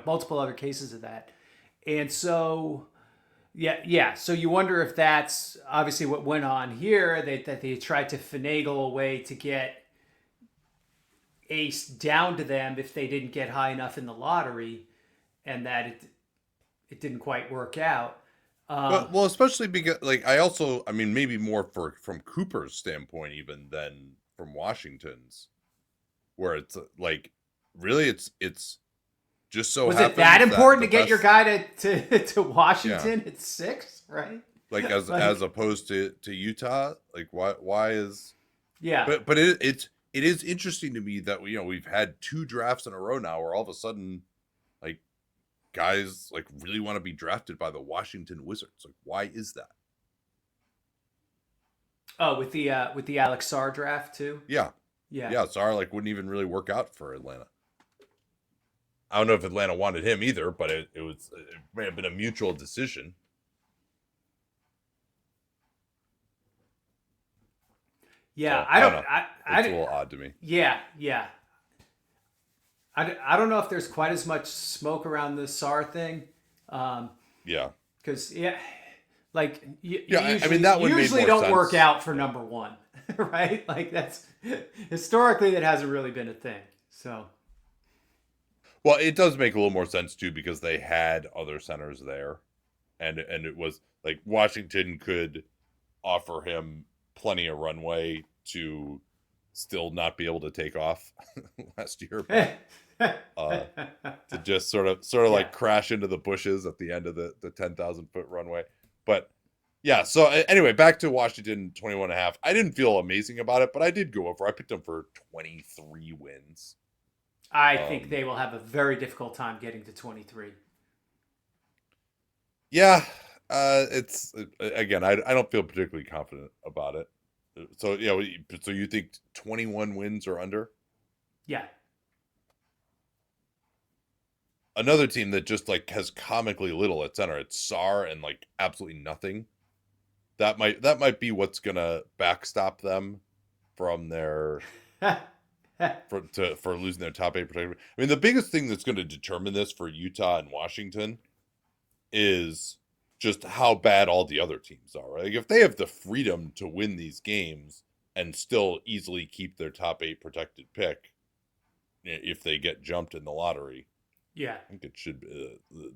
Multiple other cases of that. And so yeah. So you wonder if that's obviously what went on here. That they tried to finagle a way to get Ace down to them if they didn't get high enough in the lottery, and that it didn't quite work out. Um, well, especially because like I mean, maybe more from Cooper's standpoint even than from Washington's, where it's like really it's just so was it that happens that important the to get your best, guy to yeah, Washington at 6, right? like as Like, opposed to Utah, like why is yeah. but it is interesting to me that we've had two drafts in a row now where all of a sudden like guys like really want to be drafted by the Washington Wizards. Like why is that? Oh, with the Alex Sarr draft too. Yeah. Yeah. Yeah, Czar like wouldn't even really work out for Atlanta. I don't know if Atlanta wanted him either, but it may have been a mutual decision. Yeah. So I I don't don't. know. It's a I little odd to me. yeah. Yeah. I don't know if there's quite as much smoke around the Sarr thing. Yeah. Because yeah, like you Yeah, I mean that one made usually more don't work sense. out for number one, right? Like that's historically that hasn't really been a thing. So Well, it does make a little more sense too because they had other centers there, and it was like Washington could offer him plenty of runway to still not be able to take off last year, but uh to just sort of yeah. like crash into the bushes at the end of the 10,000 foot runway. But yeah, so anyway, back to Washington 21 and a half. I didn't feel amazing about it, but I did go over. I picked them for 23 wins. I think Um they will have a very difficult time getting to 23. yeah, it's again, I don't feel particularly confident about it. So yeah, so you think 21 wins or under? Yeah. Another team that just like has comically little at center. It's Sar and like absolutely nothing. That might be what's gonna backstop them from their for losing their top eight protector. I mean, the biggest thing that's going to determine this for Utah and Washington is just how bad all the other teams are. Right? Like if they have the freedom to win these games and still easily keep their top eight protected pick, if they get jumped in the lottery, Yeah. I think it should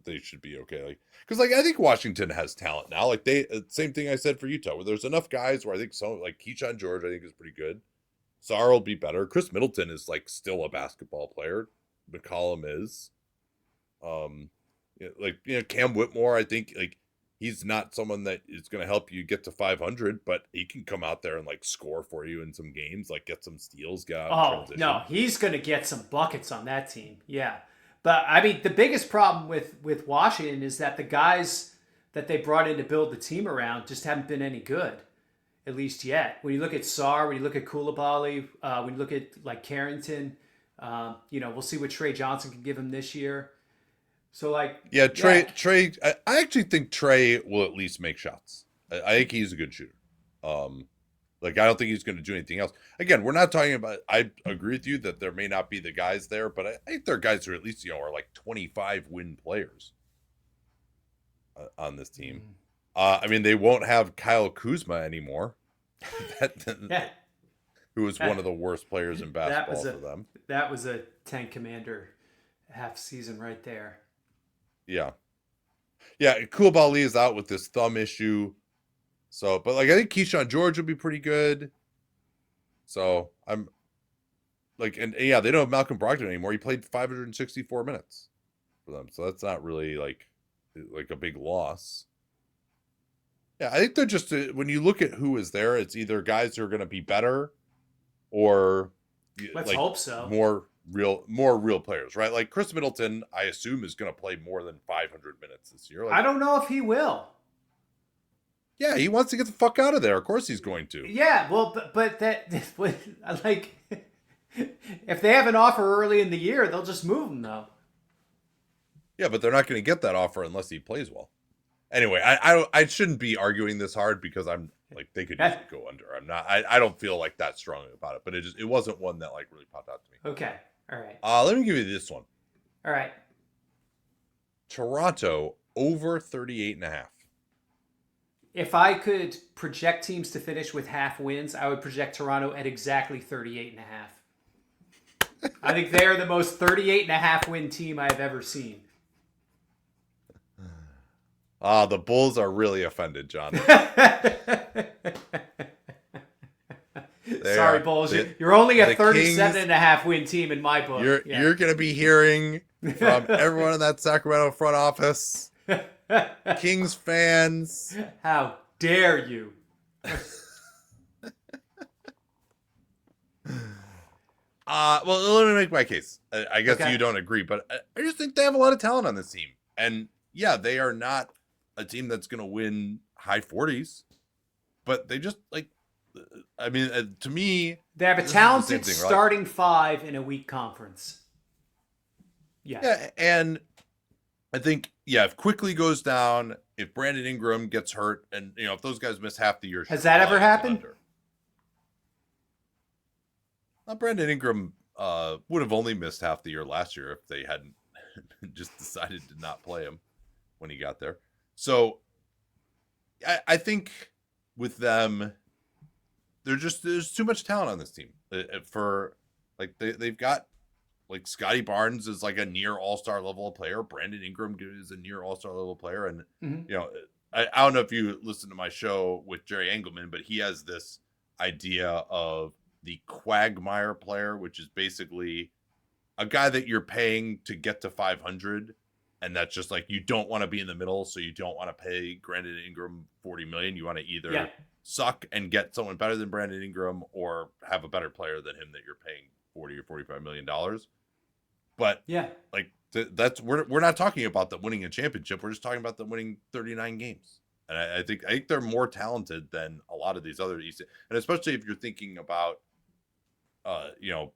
they should be okay. Like because like I think Washington has talent now. Like they same thing I said for Utah, where there's enough guys where I think some like Keyshawn George I think is pretty good. Sarr will be better. Chris Middleton is like still a basketball player. McCollum is. Cam Whitmore. I think like he's not someone that is going to help you get to 500, but he can come out there and like score for you in some games, like get some steals, get out in Oh no, transition. he's going to get some buckets on that team. Yeah, but I mean, the biggest problem with Washington is that the guys that they brought in to build the team around just haven't been any good, at least yet. When you look at Sarr, when you look at Koulibaly, when you look at like Carrington, we'll see what Trey Johnson can give him this year. So like, Yeah, yeah, Trey. I actually think Trey will at least make shots. I think he's a good shooter. Um, like I don't think he's going to do anything else. Again, we're not talking about. I agree with you that there may not be the guys there, but I think there are guys who at least are like 25 win players on this team. I mean, they won't have Kyle Kuzma anymore. that yeah, who was one of the worst players in that basketball was for them. a tank commander half season right there. Yeah, yeah. Koulibaly is out with this thumb issue. So, but like I think Keyshawn George will be pretty good. So I'm like, and yeah, they don't have Malcolm Brogdon anymore. He played 564 minutes for them, so that's not really like a big loss. Yeah, I think they're just when you look at who is there, it's either guys who are going to be better or Let's like hope so. more real players, right? Like Chris Middleton, I assume is going to play more than 500 minutes this year. Like, I don't know if he will. yeah, he wants to get the fuck out of there. Of course, he's going to. Yeah, well, but that like if they have an offer early in the year, they'll just move him though. Yeah, but they're not going to get that offer unless he plays well. Anyway, I shouldn't be arguing this hard because I'm like they could easily go under. I don't feel like that strongly about it, but it wasn't one that like really popped out to me. Okay, all right. Let me give you this one. All right. Toronto over 38.5. If I could project teams to finish with half wins, I would project Toronto at exactly 38.5. I think they are the most 38.5 win team I've ever seen. The Bulls are really offended, John. Sorry, Bulls. You're only a 37.5 win team in my book. You're going to be hearing from everyone in that Sacramento front office. Kings fans. How dare you? Well, let me make my case. I guess you don't agree, but I just think they have a lot of talent on this team. And yeah, they are not a team that's going to win high 40s, but they just like, I mean, to me, they have a talented starting five in a weak conference. Yes. Yeah, and I think, if Quickly goes down, if Brandon Ingram gets hurt, and if those guys miss half the year, has that ever happened? Brandon Ingram would have only missed half the year last year if they hadn't just decided to not play him when he got there. So I think with them, there's too much talent on this team for like they've got like Scotty Barnes is like a near all-star level player. Brandon Ingram is a near all-star level player. And, I don't know if you listen to my show with Jerry Engelman, but he has this idea of the quagmire player, which is basically a guy that you're paying to get to 500. And that's just like, you don't want to be in the middle. So you don't want to pay Brandon Ingram $40 million. You want to either suck and get someone better than Brandon Ingram or have a better player than him that you're paying $40 or $45 million. But like that's we're not talking about them winning a championship. We're just talking about them winning 39 games. And I think they're more talented than a lot of these other East, and especially if you're thinking about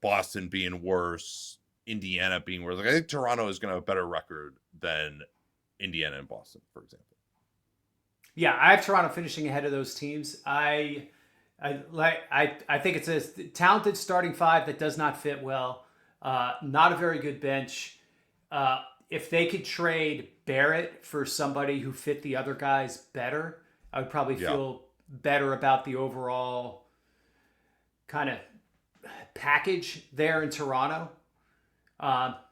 Boston being worse, Indiana being worse. Like I think Toronto is going to have a better record than Indiana and Boston, for example. Yeah, I have Toronto finishing ahead of those teams. I think it's a talented starting five that does not fit well. Not a very good bench. If they could trade Barrett for somebody who fit the other guys better, I would probably feel better about the overall kind of package there in Toronto. But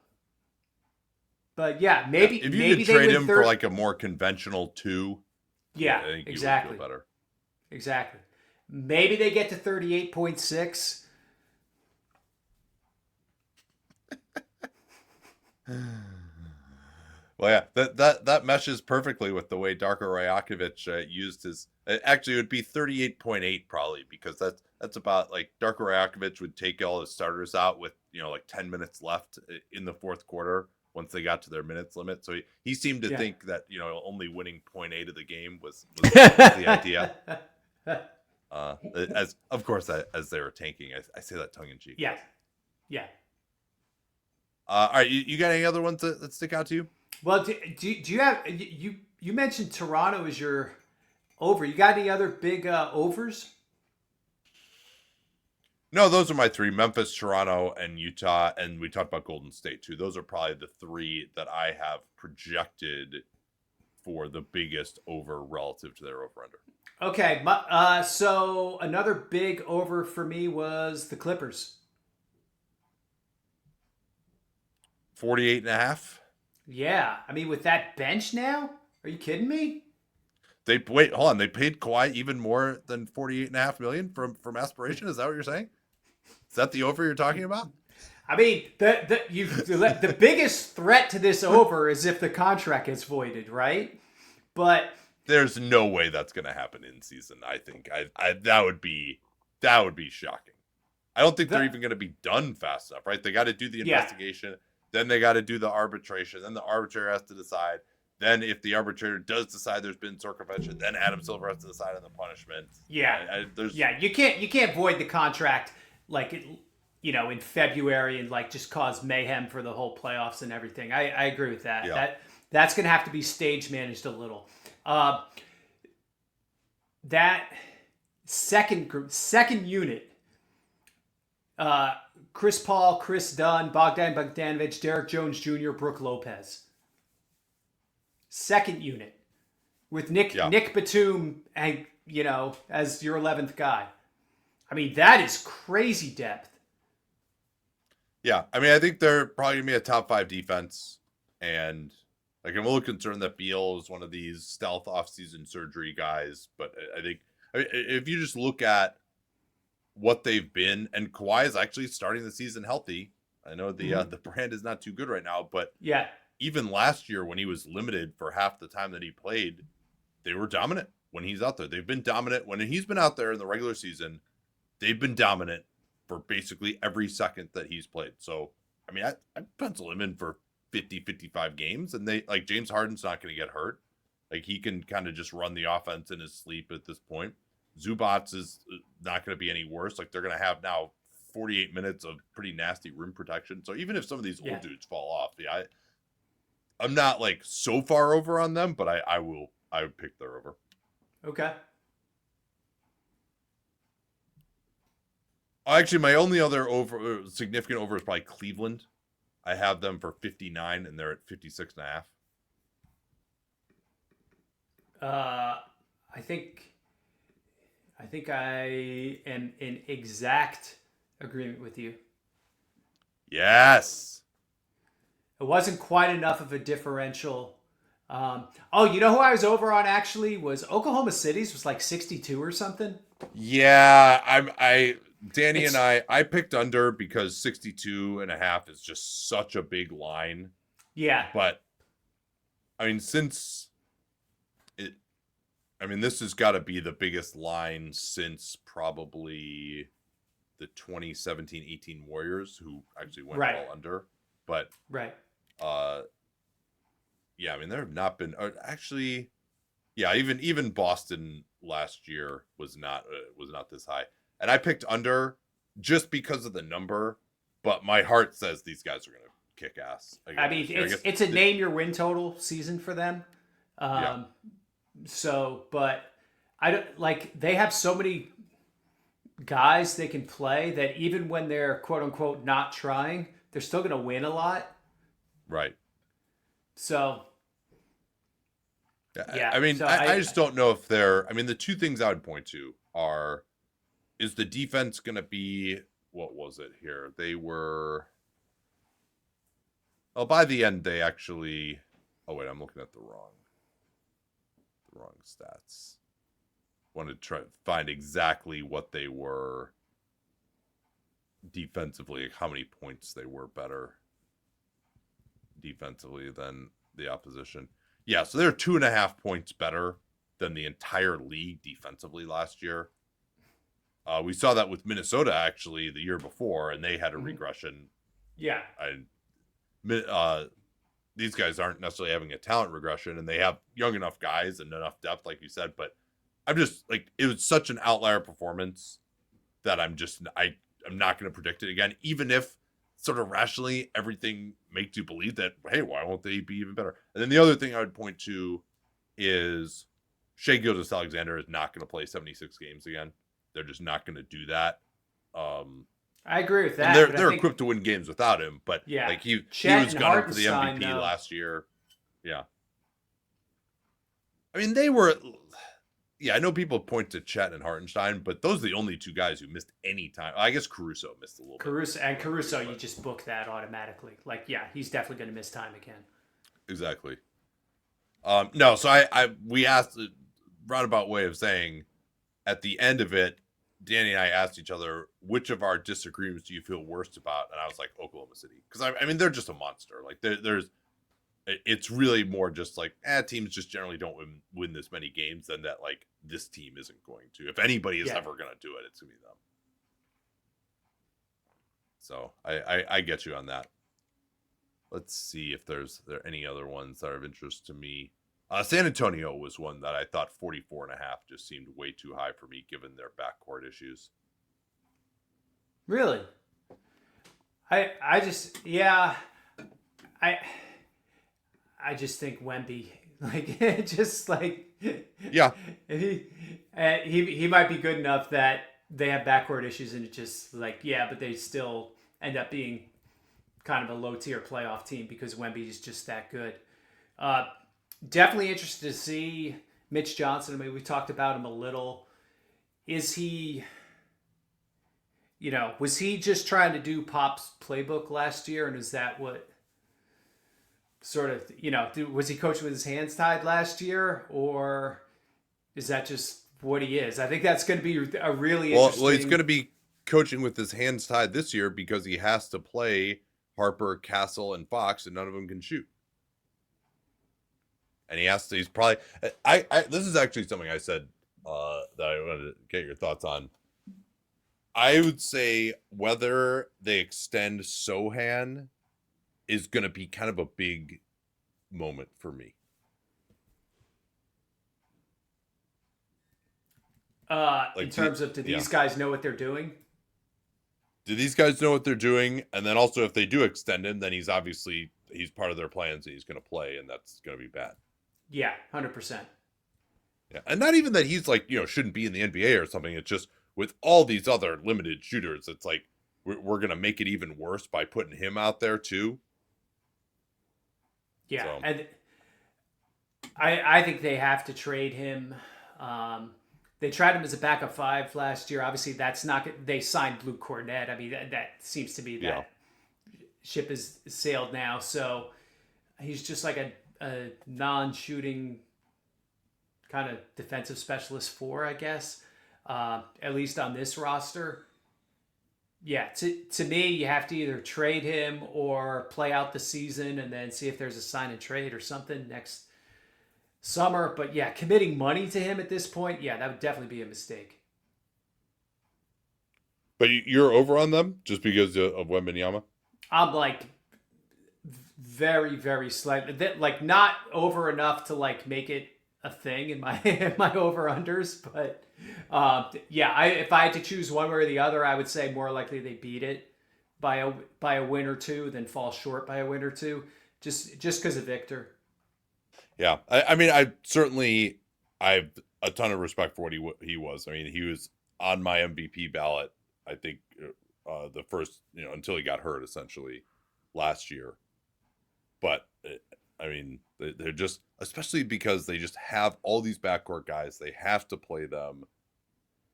yeah, maybe if you could trade him for like a more conventional 2. Yeah, I think exactly. You would feel better. Exactly. Maybe they get to 38.6. Well, yeah, that meshes perfectly with the way Darko Rajakovic used his. Actually, it would be 38.8 probably, because that's about like Darko Rajakovic would take all his starters out with like 10 minutes left in the fourth quarter once they got to their minutes limit. So he seemed to think that only winning 0.8 of the game was the idea. As of course as they were tanking, I say that tongue in cheek. Yeah. All right, you got any other ones that stick out to you? Well, do you have you mentioned Toronto as your over? You got any other big overs? No, those are my 3: Memphis, Toronto, and Utah. And we talked about Golden State too. Those are probably the 3 that I have projected for the biggest over relative to their over under. Okay, so another big over for me was the Clippers. 48.5. Yeah, I mean, with that bench now, are you kidding me? Hold on. They paid Kawhi even more than $48.5 million from aspiration. Is that what you're saying? Is that the over you're talking about? I mean, the biggest threat to this over is if the contract gets voided, right? But There's no way that's going to happen in season. I think that would be shocking. I don't think they're even going to be done fast enough, right? They got to do the investigation, then they got to do the arbitration, then the arbitrator has to decide. Then if the arbitrator does decide there's been circumvention, then Adam Silver has to decide on the punishment. Yeah, you can't void the contract like in February and like just cause mayhem for the whole playoffs and everything. I agree with that. Yeah. That's going to have to be stage managed a little. That second unit, Chris Paul, Chris Dunn, Bogdan Bogdanovic, Derek Jones Jr., Brooke Lopez. Second unit with Nick Batum and as your 11th guy. I mean, that is crazy depth. Yeah, I mean, I think they're probably gonna be a top 5 defense, and like I'm a little concerned that Beal is one of these stealth offseason surgery guys. But I think if you just look at what they've been, and Kawhi is actually starting the season healthy. I know the brand is not too good right now, but yeah. Even last year when he was limited for half the time that he played, they were dominant when he's out there. They've been dominant when he's been out there in the regular season. They've been dominant for basically every second that he's played. So, I mean, I pencil him in for 50, 55 games, and they like James Harden's not going to get hurt. Like he can kind of just run the offense in his sleep at this point. Zubats is not going to be any worse. Like they're going to have now 48 minutes of pretty nasty rim protection. So even if some of these old dudes fall off, I'm not like so far over on them, but I would pick their over. Okay. Actually, my only other significant over is probably Cleveland. I have them for 59 and they're at 56.5. I think I am in exact agreement with you. Yes. It wasn't quite enough of a differential. You know who I was over on actually was Oklahoma City's was like 62 or something. Yeah, Danny and I picked under because 62.5 is just such a big line. Yeah. But I mean, this has got to be the biggest line since probably the 2017-18 Warriors, who actually went all under. But yeah, I mean, there have not been actually. Yeah, even Boston last year was not this high, and I picked under just because of the number. But my heart says these guys are going to kick ass. I mean, it's a name your win total season for them. So, but I don't like they have so many guys they can play that even when they're quote unquote not trying, they're still going to win a lot. Right. So. Yeah. I mean, I just don't know if they're. I mean, the two things I would point to are, is the defense going to be, what was it here? They were. Oh, by the end, they actually. Oh wait, I'm looking at the wrong stats. Wanted to try to find exactly what they were defensively, like how many points they were better defensively than the opposition. Yeah, so they're 2.5 points better than the entire league defensively last year. We saw that with Minnesota actually the year before, and they had a regression. Yeah, these guys aren't necessarily having a talent regression, and they have young enough guys and enough depth, like you said. But I'm just like, it was such an outlier performance that I'm not going to predict it again, even if sort of rationally everything makes you believe that, hey, why won't they be even better? And then the other thing I would point to is Shai Gilgeous-Alexander is not going to play 76 games again. They're just not going to do that. I agree with that. They're equipped to win games without him, but like he was gunning for the MVP last year. Yeah. I mean, they were. Yeah, I know people point to Chet and Hartenstein, but those are the only two guys who missed any time. I guess Caruso missed a little bit. Caruso, you just book that automatically. Like, yeah, he's definitely going to miss time again. Exactly. No, so we asked a roundabout way of saying at the end of it, Danny and I asked each other, which of our disagreements do you feel worst about? And I was like, Oklahoma City. Because, I mean, they're just a monster. Like, it's really more just like, teams just generally don't win this many games than that, like, this team isn't going to. If anybody is ever going to do it, it's going to be them. So I get you on that. Let's see if there are any other ones that are of interest to me. San Antonio was one that I thought 44.5 just seemed way too high for me given their backcourt issues. Really? I just I just think Wemby, like, just like, yeah, he might be good enough that they have backcourt issues and it just like, but they still end up being kind of a low tier playoff team because Wemby is just that good. Definitely interested to see Mitch Johnson. I mean, we talked about him a little. Is he, was he just trying to do Pop's playbook last year? And is that what sort of, was he coaching with his hands tied last year? Or is that just what he is? I think that's going to be a really interesting... Well, he's going to be coaching with his hands tied this year because he has to play Harper, Castle, and Fox, and none of them can shoot. And he's probably... this is actually something I said that I wanted to get your thoughts on. I would say whether they extend Sohan is going to be kind of a big moment for me. In terms of, do these guys know what they're doing? Do these guys know what they're doing? And then also, if they do extend him, then he's part of their plans and he's going to play, and that's going to be bad. Yeah, 100%. Yeah, and not even that he's like, shouldn't be in the NBA or something. It's just with all these other limited shooters, it's like we're going to make it even worse by putting him out there too. Yeah, so. And I think they have to trade him. They tried him as a backup 5 last year. Obviously, that's not. They signed Luke Cornett. I mean, that seems to be that ship has sailed now. So he's just like a non-shooting kind of defensive specialist 4, I guess. At least on this roster. Yeah, to me, you have to either trade him or play out the season and then see if there's a sign and trade or something next summer. But yeah, committing money to him at this point, that would definitely be a mistake. But you're over on them just because of Wembanyama? I'm like very, very slightly, like not over enough to like make it a thing in my over-unders, but if I had to choose one way or the other, I would say more likely they beat it by a win or two than fall short by a win or two, just because of Victor. Yeah, I mean, I have a ton of respect for what he was. I mean, he was on my MVP ballot, I think, the first, until he got hurt essentially last year. But I mean, they're just, especially because they just have all these backcourt guys, they have to play them.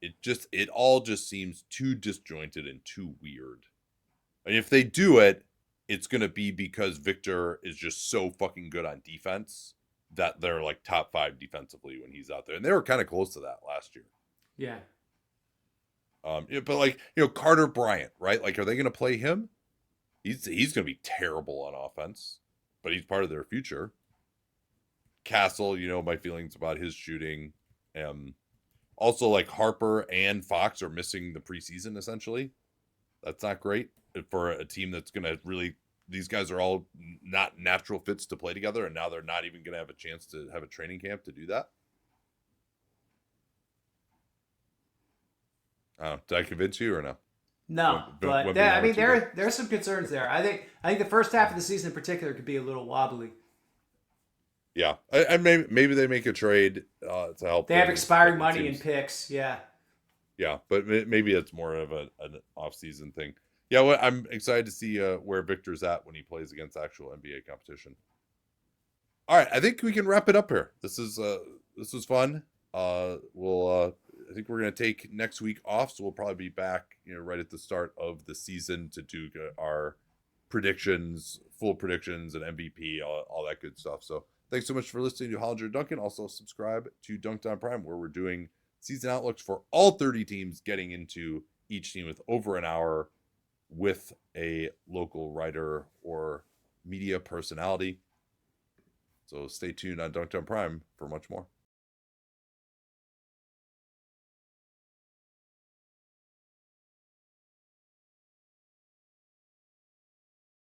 It all just seems too disjointed and too weird. And if they do it, it's going to be because Victor is just so fucking good on defense that they're like top 5 defensively when he's out there. And they were kind of close to that last year. Yeah. But like, Carter Bryant, right? Like, are they going to play him? He's going to be terrible on offense, but he's part of their future. Castle, my feelings about his shooting. Also, like, Harper and Fox are missing the preseason, essentially. That's not great for a team that's going to really... These guys are all not natural fits to play together, and now they're not even going to have a chance to have a training camp to do that. Did I convince you or no? No, but there's some concerns there. I think the first half of the season in particular could be a little wobbly. Yeah, I maybe they make a trade to help. They have expiring money and picks. Yeah. Yeah, but maybe it's more of an off-season thing. Yeah, well, I'm excited to see where Victor's at when he plays against actual NBA competition. All right, I think we can wrap it up here. This was fun. I think we're going to take next week off, so we'll probably be back, right at the start of the season to do our predictions, full predictions, and MVP, all that good stuff. So thanks so much for listening to Hollinger Duncan. Also subscribe to Dunked on Prime, where we're doing season outlooks for all 30 teams, getting into each team with over an hour with a local writer or media personality. So stay tuned on Dunked On Prime for much more.